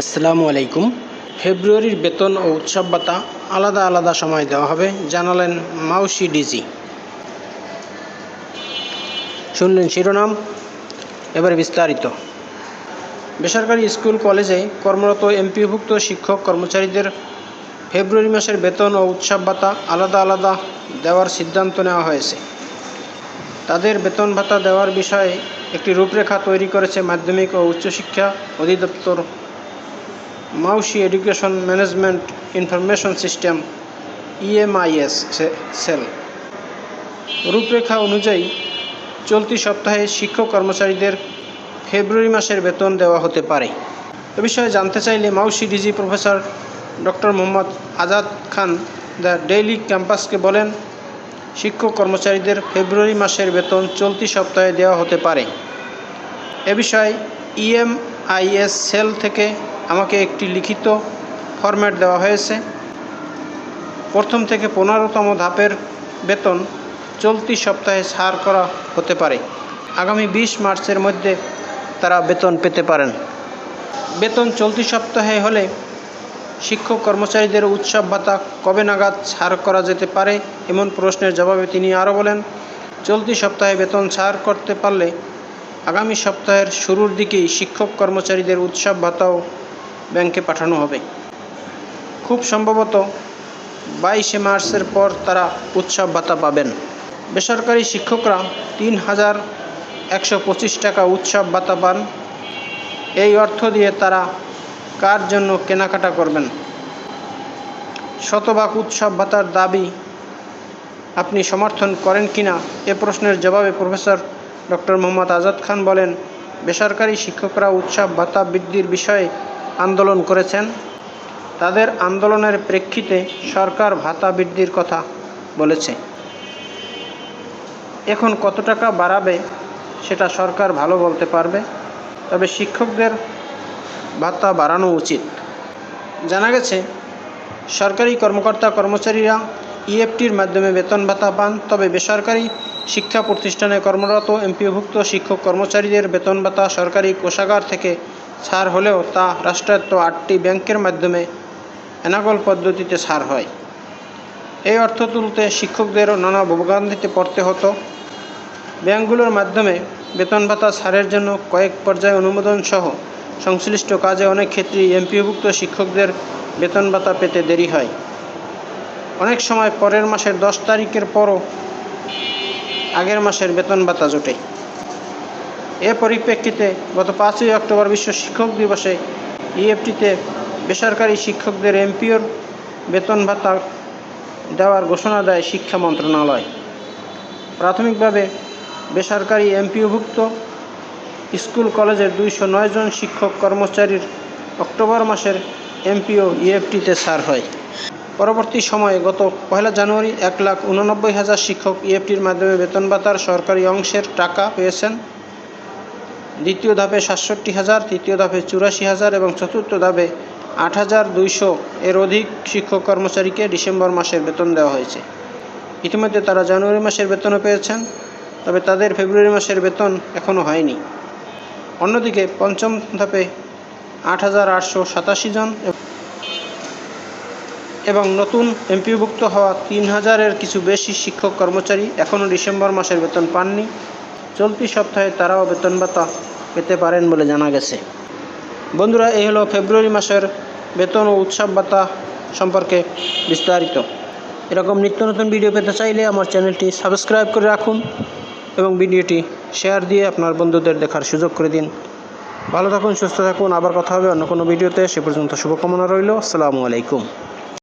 আসসালামু আলাইকুম। ফেব্রুয়ারির বেতন ও উৎসব ভাতা আলাদা আলাদা সময় দেওয়া হবে জানালেন মাউশি ডিজি। শুনলেন শিরোনাম, এবার বিস্তারিত। বেসরকারি স্কুল কলেজে কর্মরত এমপিওভুক্ত শিক্ষক কর্মচারীদের ফেব্রুয়ারি মাসের বেতন ও উৎসব ভাতা আলাদা আলাদা দেওয়ার সিদ্ধান্ত নেওয়া হয়েছে। তাদের বেতন ভাতা দেওয়ার বিষয়ে একটি রূপরেখা তৈরি করেছে মাধ্যমিক ও উচ্চশিক্ষা অধিদপ্তর মাউশি education management information system EMIS cell. রূপরেখা অনুযায়ী চলতি সপ্তাহে শিক্ষক কর্মচারীদের ফেব্রুয়ারি মাসের বেতন দেওয়া হতে পারে। এ বিষয়ে জানতে চাইলে মাউশি DG professor doctor Mohammad Azad Khan the daily ক্যাম্পাসকে বলেন, শিক্ষক কর্মচারীদের ফেব্রুয়ারি মাসের বেতন চলতি সপ্তাহে দেওয়া হতে পারে। এ বিষয়ে EMIS সেল থেকে আমাকে একটি লিখিত ফরম্যাট দেওয়া হয়েছে। প্রথম থেকে 15তম ধাপের বেতন চলতি সপ্তাহে ছাড় করা হতে পারে। আগামী 20 মার্চের মধ্যে তারা বেতন পেতে পারেন। বেতন চলতি সপ্তাহে হলে শিক্ষক কর্মচারীদের উৎসব ভাতা কবে নাগাদ ছাড় করা যেতে পারে এমন প্রশ্নের জবাবে তিনি আরও বলেন, চলতি সপ্তাহে বেতন ছাড় করতে পারলে আগামী সপ্তাহের শুরুর দিকেই শিক্ষক কর্মচারীদের উৎসব ভাতাও ব্যাংকে পাঠানো হবে। খুব সম্ভবত 22 মার্চের পর তারা উৎসব ভাতা পাবেন। বেসরকারি শিক্ষকরা 3,125 টাকা উৎসব ভাতা পান। এই অর্থ দিয়ে তারা কার জন্য কেনাকাটা করবেন? শতভাগ উৎসব ভাতার দাবি আপনি সমর্থন করেন কিনা এ প্রশ্নের জবাবে প্রফেসর ডক্টর মোহাম্মদ আজাদ খান বলেন, বেসরকারি শিক্ষকরা উৎসব ভাতা বৃদ্ধির বিষয়ে আন্দোলন করেছেন। তাদের আন্দোলনের প্রেক্ষিতে সরকার ভাতা বৃদ্ধির কথা বলেছে। এখন কত টাকা বাড়াবে সেটা সরকার ভালো বলতে পারবে, তবে শিক্ষকদের ভাতা বাড়ানো উচিত। জানা গেছে, সরকারি কর্মকর্তা কর্মচারীরা EFTর মাধ্যমে বেতন ভাতা পান, তবে বেসরকারি শিক্ষা প্রতিষ্ঠানে কর্মরত এমপিওভুক্ত শিক্ষক কর্মচারীদের বেতন ভাতা সরকারি কোষাগার থেকে ছাড় হলেও তা রাষ্ট্রায়ত্ত 8টি ব্যাংকের মাধ্যমে এনাগল পদ্ধতিতে ছাড় হয়। এই অর্থ তুলতে শিক্ষকদেরও নানা ভোগান্তিতে পড়তে হতো। ব্যাংকগুলোর মাধ্যমে বেতন ভাতা ছাড়ের জন্য কয়েক পর্যায়ে অনুমোদন সহ সংশ্লিষ্ট কাজে অনেক ক্ষেত্রেই এমপিওভুক্ত শিক্ষকদের বেতন ভাতা পেতে দেরি হয়। অনেক সময় পরের মাসের 10 তারিখের পরও আগের মাসের বেতন ভাতা জোটে। এ পরিপ্রেক্ষিতে গত 5ই অক্টোবর বিশ্ব শিক্ষক দিবসে EFTতে বেসরকারি শিক্ষকদের এমপিওর বেতন ভাতা দেওয়ার ঘোষণা দেয় শিক্ষা মন্ত্রণালয়। প্রাথমিকভাবে বেসরকারি এমপিওভুক্ত স্কুল কলেজের 209 জন শিক্ষক কর্মচারীর অক্টোবর মাসের এমপিও EFTতে ছাড় হয়। পরবর্তী সময়ে গত 1 জানুয়ারি 1,89,000 শিক্ষক EFTর মাধ্যমে বেতন ভাতার সরকারি অংশের টাকা পেয়েছেন। দ্বিতীয় ধাপে 67,000, তৃতীয় ধাপে 84,000 এবং চতুর্থ ধাপে 8,200 এর অধিক শিক্ষক কর্মচারীকে ডিসেম্বর মাসের বেতন দেওয়া হয়েছে। ইতিমধ্যে তারা জানুয়ারি মাসের বেতনও পেয়েছেন, তবে তাদের ফেব্রুয়ারি মাসের বেতন এখনও হয়নি। অন্যদিকে পঞ্চম ধাপে 8,887 জন এবং নতুন এমপিওভুক্ত হওয়া 3,000-এর কিছু বেশি শিক্ষক কর্মচারী এখনও ডিসেম্বর মাসের বেতন পাননি। চলতি সপ্তাহে তারাও বেতন ভাতা পেতে পারেন বলে জানা গেছে। বন্ধুরা, এই হলো ফেব্রুয়ারি মাসের বেতন ও উৎসব ভাতা সম্পর্কে বিস্তারিত। এরকম নিত্য নতুন ভিডিও পেতে চাইলে আমার চ্যানেলটি সাবস্ক্রাইব করে রাখুন এবং ভিডিওটি শেয়ার দিয়ে আপনার বন্ধুদের দেখার সুযোগ করে দিন। ভালো থাকুন, সুস্থ থাকুন। আবার কথা হবে অন্য কোনো ভিডিওতে। সে পর্যন্ত শুভকামনা রইল। আসসালামু আলাইকুম।